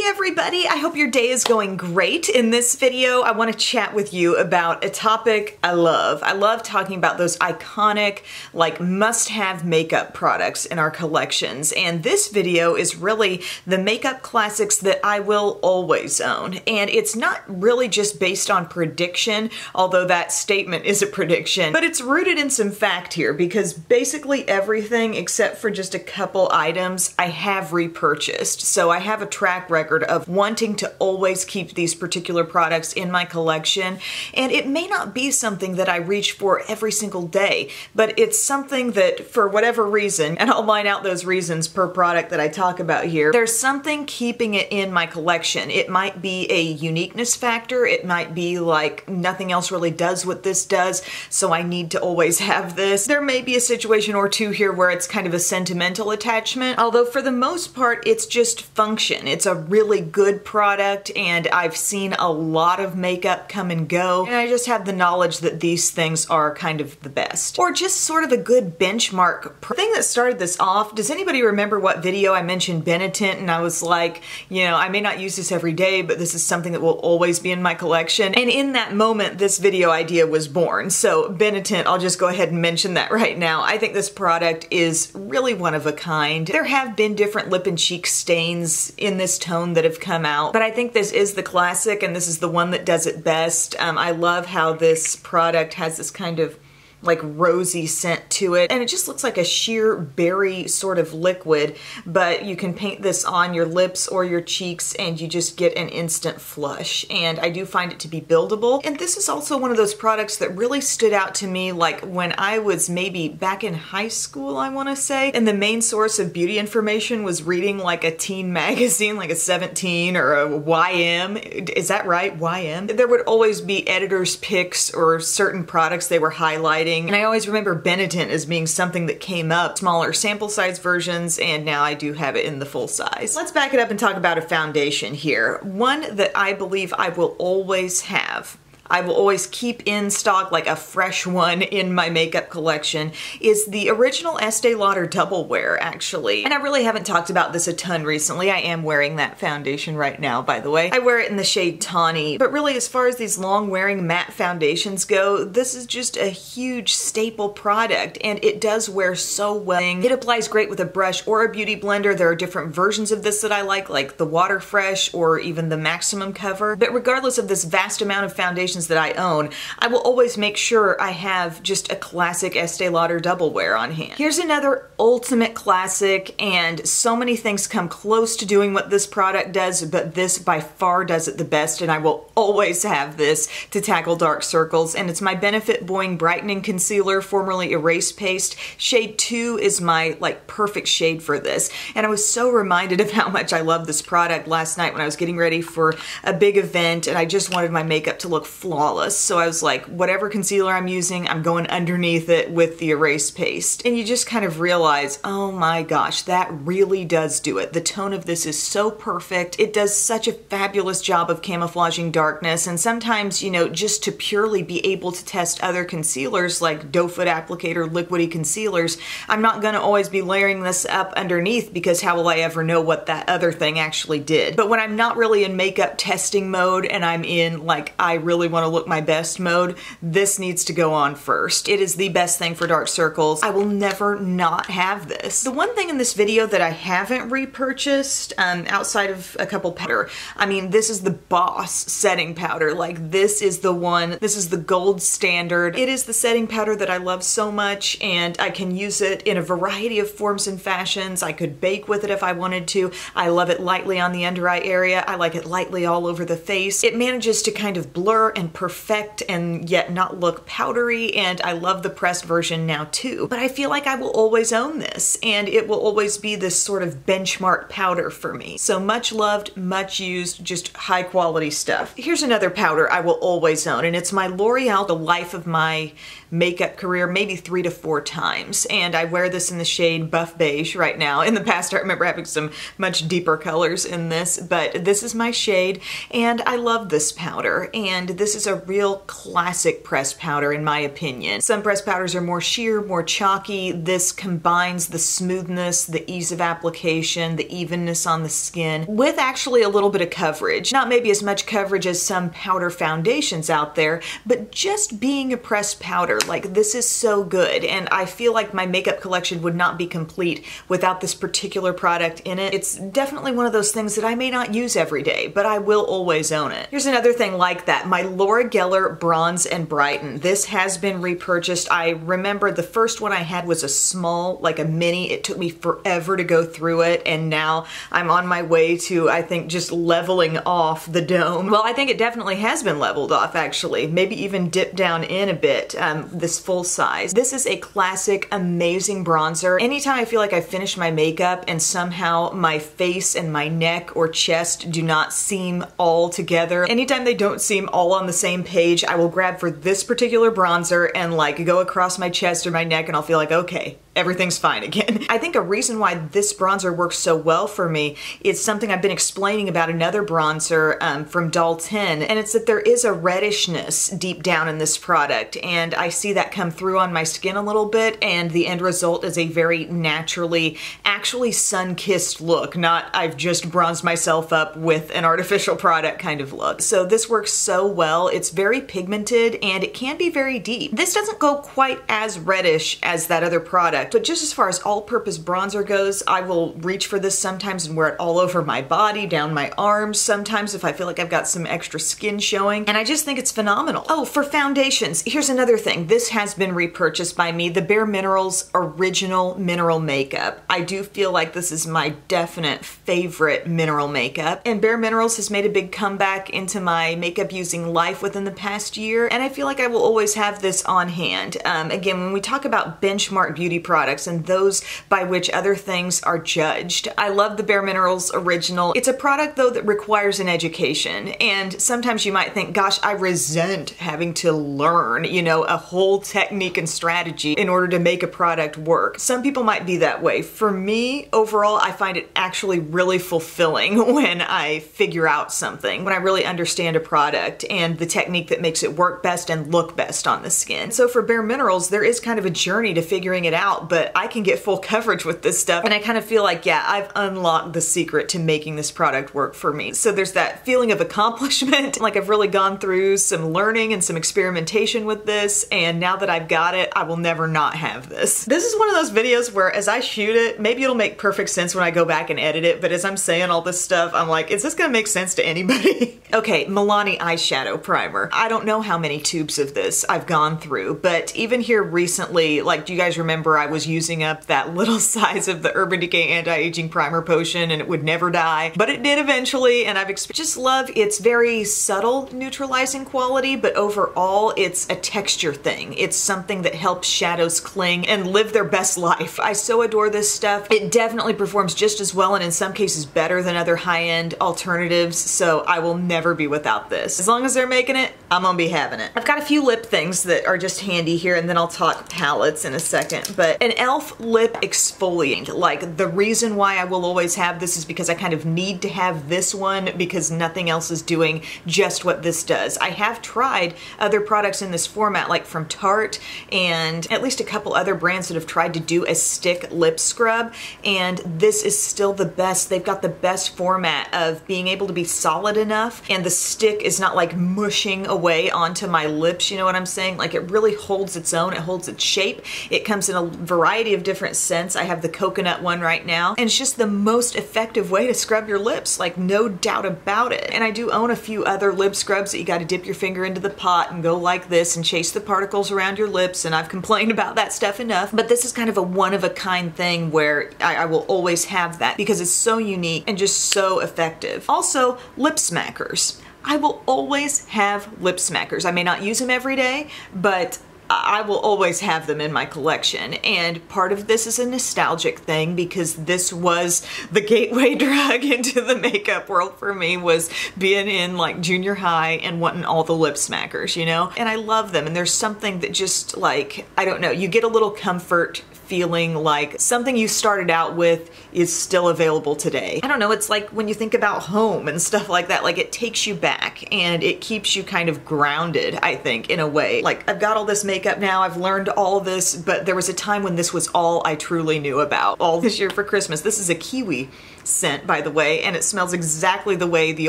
everybody, I hope your day is going great. In this video, I want to chat with you about a topic I love. I love talking about those iconic, like must-have makeup products in our collections. And this video is really the makeup classics that I will always own. And it's not really just based on prediction, although that statement is a prediction, but it's rooted in some fact here because basically everything except for just a couple items I have repurchased. So I have a track record of wanting to always keep these particular products in my collection, and it may not be something that I reach for every single day, but it's something that for whatever reason, and I'll line out those reasons per product that I talk about here, there's something keeping it in my collection. It might be a uniqueness factor, it might be like nothing else really does what this does, so I need to always have this. There may be a situation or two here where it's kind of a sentimental attachment, although for the most part it's just function. It's a really good product and I've seen a lot of makeup come and go, and I just have the knowledge that these things are kind of the best. Or just sort of a good benchmark. The thing that started this off, does anybody remember what video I mentioned Benetint and I was like, you know, I may not use this every day, but this is something that will always be in my collection. And in that moment, this video idea was born. So Benetint, I'll just go ahead and mention that right now. I think this product is really one of a kind. There have been different lip and cheek stains in this tone that have come out, but I think this is the classic and this is the one that does it best. I love how this product has this kind of like rosy scent to it, and it just looks like a sheer berry sort of liquid, but you can paint this on your lips or your cheeks and you just get an instant flush, and I do find it to be buildable. And this is also one of those products that really stood out to me like when I was maybe back in high school, I want to say, and the main source of beauty information was reading like a teen magazine, like a 17 or a YM. Is that right? YM? There would always be editor's picks or certain products they were highlighting. And I always remember Benetint as being something that came up, smaller sample size versions, and now I do have it in the full size. Let's back it up and talk about a foundation here. One that I believe I will always have, I will always keep in stock, like a fresh one in my makeup collection, is the original Estee Lauder Double Wear, actually. And I really haven't talked about this a ton recently. I am wearing that foundation right now, by the way. I wear it in the shade Tawny, but really as far as these long-wearing matte foundations go, this is just a huge staple product, and it does wear so well. It applies great with a brush or a beauty blender. There are different versions of this that I like the Water Fresh or even the Maximum Cover. But regardless of this vast amount of foundation that I own, I will always make sure I have just a classic Estee Lauder Double Wear on hand. Here's another ultimate classic, and so many things come close to doing what this product does, but this by far does it the best, and I will always have this to tackle dark circles, and it's my Benefit Boing Brightening Concealer, formerly Erase Paste. Shade 2 is my like perfect shade for this, and I was so reminded of how much I love this product last night when I was getting ready for a big event, and I just wanted my makeup to look flawless. So I was like, whatever concealer I'm using, I'm going underneath it with the Erase Paste. And you just kind of realize, oh my gosh, that really does do it. The tone of this is so perfect. It does such a fabulous job of camouflaging darkness. And sometimes, you know, just to purely be able to test other concealers like Doe Foot Applicator liquidy concealers, I'm not gonna always be layering this up underneath because how will I ever know what that other thing actually did? But when I'm not really in makeup testing mode and I'm in like, I really want to look my best mode, this needs to go on first. It is the best thing for dark circles. I will never not have this. The one thing in this video that I haven't repurchased, outside of a couple powder, I mean, this is the Boss setting powder. Like, this is the one, this is the gold standard. It is the setting powder that I love so much, and I can use it in a variety of forms and fashions. I could bake with it if I wanted to. I love it lightly on the under eye area. I like it lightly all over the face. It manages to kind of blur and perfect and yet not look powdery, and I love the pressed version now too. But I feel like I will always own this, and it will always be this sort of benchmark powder for me. So much loved, much used, just high quality stuff. Here's another powder I will always own, and it's my L'Oreal The Life of My makeup career maybe 3 to 4 times, and I wear this in the shade Buff Beige right now. In the past I remember having some much deeper colors in this, but this is my shade, and I love this powder, and this This is a real classic pressed powder in my opinion. Some pressed powders are more sheer, more chalky. This combines the smoothness, the ease of application, the evenness on the skin with actually a little bit of coverage. Not maybe as much coverage as some powder foundations out there, but just being a pressed powder, like this is so good. And I feel like my makeup collection would not be complete without this particular product in it. It's definitely one of those things that I may not use every day, but I will always own it. Here's another thing like that, my Laura Geller Bronze and Brighten. This has been repurchased. I remember the first one I had was a small, like a mini. It took me forever to go through it, and now I'm on my way to, I think, just leveling off the dome. Well, I think it definitely has been leveled off, actually. Maybe even dipped down in a bit, this full size. This is a classic, amazing bronzer. Anytime I feel like I've finished my makeup and somehow my face and my neck or chest do not seem all together, anytime they don't seem all on the same page, I will grab for this particular bronzer and like go across my chest or my neck and I'll feel like, okay, everything's fine again. I think a reason why this bronzer works so well for me is something I've been explaining about another bronzer from Doll 10, and it's that there is a reddishness deep down in this product, and I see that come through on my skin a little bit, and the end result is a very naturally, actually sun-kissed look, not I've just bronzed myself up with an artificial product kind of look. So this works so well. It's very pigmented and it can be very deep. This doesn't go quite as reddish as that other product, but just as far as all-purpose bronzer goes, I will reach for this sometimes and wear it all over my body, down my arms, sometimes if I feel like I've got some extra skin showing, and I just think it's phenomenal. Oh, for foundations, here's another thing. This has been repurchased by me, the Bare Minerals Original Mineral Makeup. I do feel like this is my definite favorite mineral makeup, and Bare Minerals has made a big comeback into my makeup using life within the past year, and I feel like I will always have this on hand. Again, when we talk about benchmark beauty products and those by which other things are judged, I love the Bare Minerals Original. It's a product though that requires an education, and sometimes you might think, gosh, I resent having to learn, you know, a whole technique and strategy in order to make a product work. Some people might be that way. For me, overall, I find it actually really fulfilling when I figure out something, when I really understand a product and the technique that makes it work best and look best on the skin. So for Bare Minerals, there is kind of a journey to figuring it out, but I can get full coverage with this stuff, and I kind of feel like, yeah, I've unlocked the secret to making this product work for me. So there's that feeling of accomplishment, like I've really gone through some learning and some experimentation with this, and now that I've got it, I will never not have this. This is one of those videos where as I shoot it, maybe it'll make perfect sense when I go back and edit it, but as I'm saying all this stuff, I'm like, is this gonna make sense to anybody? Okay, Milani eyeshadow primer. I don't know how many tubes of this I've gone through, but even here recently, like, do you guys remember I was using up that little size of the Urban Decay Anti-Aging Primer Potion and it would never die, but it did eventually, and I've just love its very subtle neutralizing quality, but overall it's a texture thing. It's something that helps shadows cling and live their best life. I so adore this stuff. It definitely performs just as well and in some cases better than other high-end alternatives, so I will never be without this. As long as they're making it, I'm gonna be having it. I've got a few lip things that are just handy here, and then I'll talk palettes in a second, but an e.l.f. lip exfoliant. Like, the reason why I will always have this is because I kind of need to have this one because nothing else is doing just what this does. I have tried other products in this format, like from Tarte and at least a couple other brands that have tried to do a stick lip scrub, and this is still the best. They've got the best format of being able to be solid enough, and the stick is not like mushing away onto my lips, you know what I'm saying? Like, it really holds its own, it holds its shape. It comes in a variety of different scents. I have the coconut one right now, and it's just the most effective way to scrub your lips, like, no doubt about it. And I do own a few other lip scrubs that you gotta dip your finger into the pot and go like this and chase the particles around your lips, and I've complained about that stuff enough, but this is kind of a one-of-a-kind thing where I will always have that because it's so unique and just so effective. Also, lip smackers. I will always have lip smackers. I may not use them every day, but I will always have them in my collection, and part of this is a nostalgic thing because this was the gateway drug into the makeup world for me, was being in like junior high and wanting all the lip smackers, you know? And I love them, and there's something that just, like, I don't know, you get a little comfort feeling like something you started out with is still available today. I don't know, it's like when you think about home and stuff like that, like it takes you back and it keeps you kind of grounded, I think, in a way. Like, I've got all this makeup now, I've learned all of this, but there was a time when this was all I truly knew about. All this year for Christmas. This is a kiwi scent, by the way, and it smells exactly the way the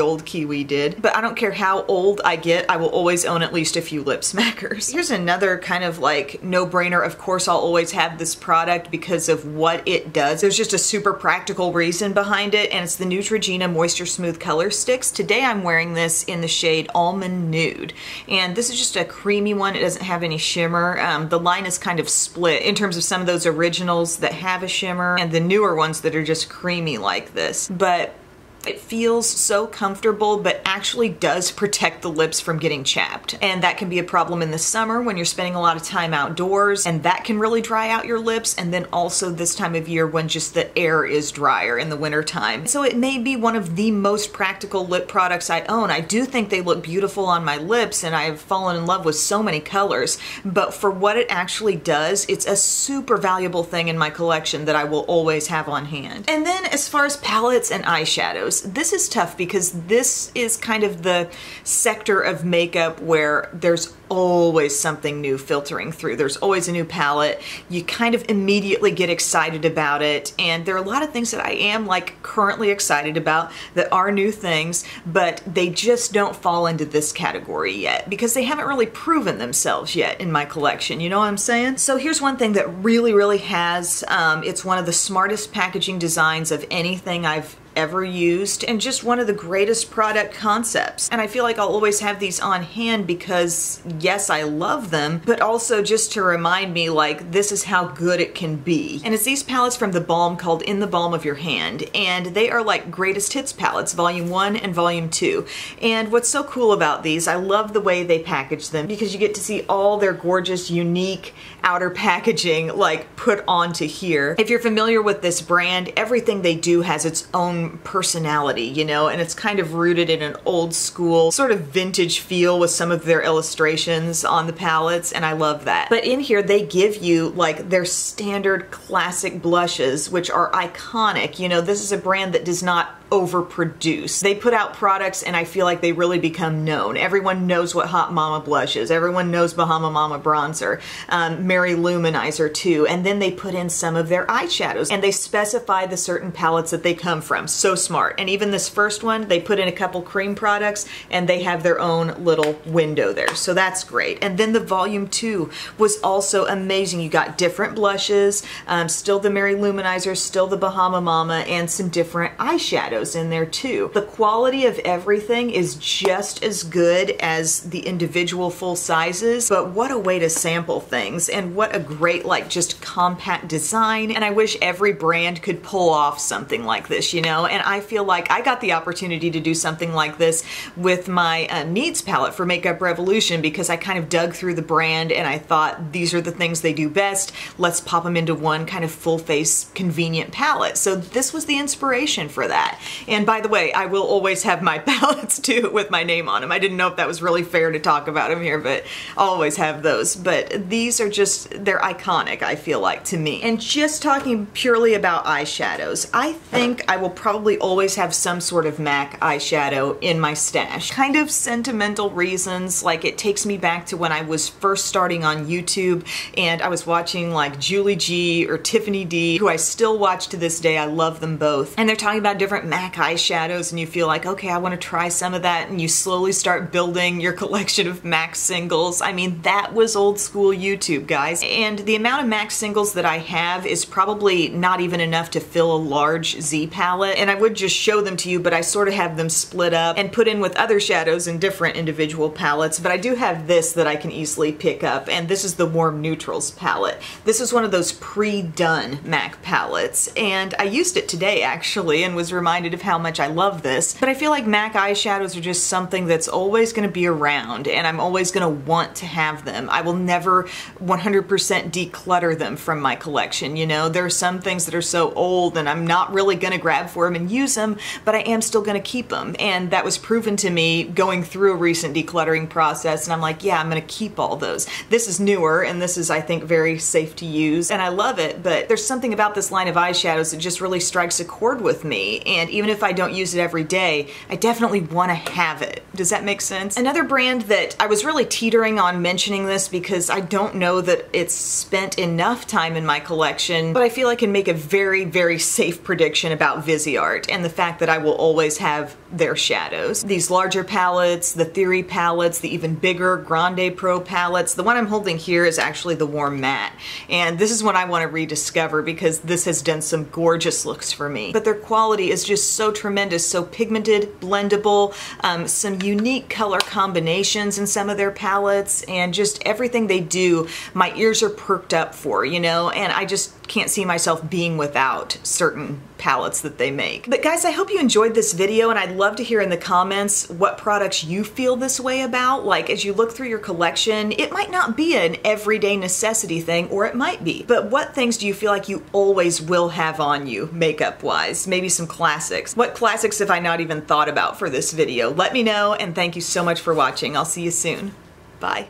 old kiwi did. But I don't care how old I get, I will always own at least a few lip smackers. Here's another kind of like no-brainer. Of course, I'll always have this product because of what it does. There's just a super practical reason behind it, and it's the Neutrogena Moisture Smooth Color Sticks. Today I'm wearing this in the shade Almond Nude, and this is just a creamy one. It doesn't have any shimmer. The line is kind of split in terms of some of those originals that have a shimmer and the newer ones that are just creamy like this. But it feels so comfortable, but actually does protect the lips from getting chapped. And that can be a problem in the summer when you're spending a lot of time outdoors, and that can really dry out your lips. And then also this time of year when just the air is drier in the winter time. So it may be one of the most practical lip products I own. I do think they look beautiful on my lips, and I've fallen in love with so many colors. But for what it actually does, it's a super valuable thing in my collection that I will always have on hand. And then as far as palettes and eyeshadows, this is tough because this is kind of the sector of makeup where there's always something new filtering through. There's always a new palette. You kind of immediately get excited about it, and there are a lot of things that I am like currently excited about that are new things, but they just don't fall into this category yet because they haven't really proven themselves yet in my collection. You know what I'm saying? So here's one thing that really has, it's one of the smartest packaging designs of anything I've ever used, and just one of the greatest product concepts. And I feel like I'll always have these on hand because yes, I love them, but also just to remind me like this is how good it can be. And it's these palettes from The Balm called In the Balm of Your Hand, and they are like greatest hits palettes, volume 1 and volume 2. And what's so cool about these, I love the way they package them because you get to see all their gorgeous, unique outer packaging like put onto here. If you're familiar with this brand, everything they do has its own personality, you know, and it's kind of rooted in an old school sort of vintage feel with some of their illustrations on the palettes, and I love that. But in here they give you like their standard classic blushes, which are iconic. You know, this is a brand that does not overproduce. They put out products and I feel like they really become known. Everyone knows what Hot Mama blush is. Everyone knows Bahama Mama bronzer, Mary Luminizer too, and then they put in some of their eyeshadows and they specify the certain palettes that they come from. So smart. And even this first one, they put in a couple cream products and they have their own little window there. So that's great. And then the volume 2 was also amazing. You got different blushes, still the Mary Luminizer, still the Bahama Mama, and some different eyeshadows in there too. The quality of everything is just as good as the individual full sizes, but what a way to sample things, and what a great like just compact design. And I wish every brand could pull off something like this, you know, and I feel like I got the opportunity to do something like this with my Needs palette for Makeup Revolution because I kind of dug through the brand and I thought these are the things they do best. Let's pop them into one kind of full face convenient palette. So this was the inspiration for that. And by the way, I will always have my palettes too with my name on them. I didn't know if that was really fair to talk about them here, but I'll always have those. But these are just, they're iconic, I feel like, to me. And just talking purely about eyeshadows, I think I will probably always have some sort of MAC eyeshadow in my stash. Kind of sentimental reasons, like it takes me back to when I was first starting on YouTube and I was watching like Julie G or Tiffany D, who I still watch to this day. I love them both. And they're talking about different MAC eyeshadows and you feel like, okay, I want to try some of that, and you slowly start building your collection of MAC singles. I mean, that was old school YouTube, guys. And the amount of MAC singles that I have is probably not even enough to fill a large Z palette, and I would just show them to you, but I sort of have them split up and put in with other shadows in different individual palettes. But I do have this that I can easily pick up, and this is the Warm Neutrals palette. This is one of those pre-done MAC palettes, and I used it today actually and was reminded reminded of how much I love this. But I feel like MAC eyeshadows are just something that's always going to be around, and I'm always going to want to have them. I will never 100% declutter them from my collection, you know? There are some things that are so old and I'm not really going to grab for them and use them, but I am still going to keep them. And that was proven to me going through a recent decluttering process, and I'm like, yeah, I'm going to keep all those. This is newer, and this is, I think, very safe to use, and I love it, but there's something about this line of eyeshadows that just really strikes a chord with me, and even if I don't use it every day, I definitely want to have it. Does that make sense? Another brand that I was really teetering on mentioning this because I don't know that it's spent enough time in my collection, but I feel I can make a very, very safe prediction about Viseart and the fact that I will always have their shadows. These larger palettes, the Theory palettes, the even bigger Grande Pro palettes. The one I'm holding here is actually the Warm Matte, and this is one I want to rediscover because this has done some gorgeous looks for me. But their quality is just so tremendous, so pigmented, blendable, some unique color combinations in some of their palettes, and just everything they do, my ears are perked up for, you know, and I just can't see myself being without certain palettes that they make. But guys, I hope you enjoyed this video, and I'd love to hear in the comments what products you feel this way about. Like, as you look through your collection, it might not be an everyday necessity thing, or it might be, but what things do you feel like you always will have on you, makeup-wise? Maybe some classics. What classics have I not even thought about for this video? Let me know, and thank you so much for watching. I'll see you soon. Bye.